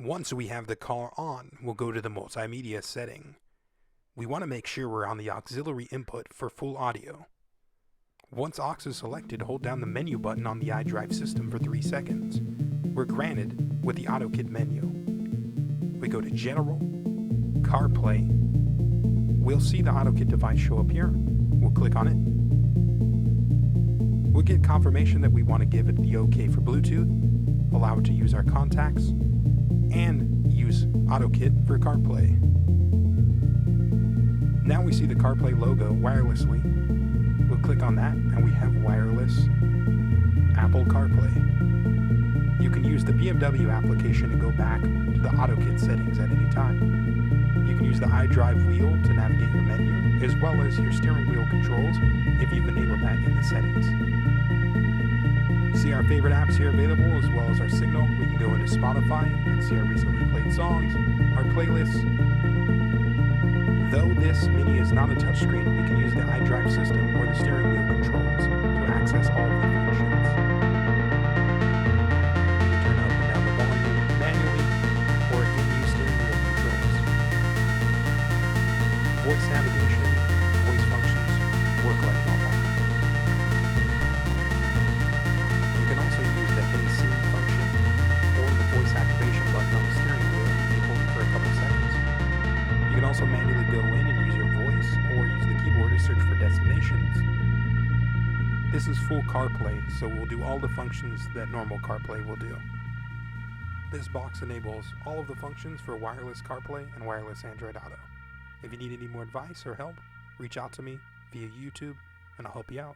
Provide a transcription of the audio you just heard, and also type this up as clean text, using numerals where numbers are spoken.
Once we have the car on, we'll go to the multimedia setting. We want to make sure we're on the auxiliary input for full audio. Once aux is selected, hold down the menu button on the iDrive system for 3 seconds. We're granted with the AutoKit menu. We go to General, Carplay. We'll see the AutoKit device show up here. We'll click on it. We'll get confirmation that we want to give it the OK for Bluetooth, allow it to use our contacts, and use AutoKit for CarPlay. Now we see the CarPlay logo wirelessly. We'll click on that and we have wireless Apple CarPlay. You can use the BMW application to go back to the AutoKit settings at any time. You can use the iDrive wheel to navigate your menu, as well as your steering wheel controls if you've enabled that in the settings. See our favorite apps here available, as well as our signal. We can go into Spotify and see our recently played songs, our playlists. Though this Mini is not a touchscreen, we can use the iDrive system or the steering wheel controls to access all of the functions. We can turn up and down the volume manually, or again use steering wheel controls. Voice navigation, voice functions work like normal. You can also use the Hey Siri function or the voice activation button on the steering wheel if you hold it for a couple seconds. You can also manually go in and use your voice or use the keyboard to search for destinations. This is full CarPlay, so we'll do all the functions that normal CarPlay will do. This box enables all of the functions for wireless CarPlay and wireless Android Auto. If you need any more advice or help, reach out to me via YouTube and I'll help you out.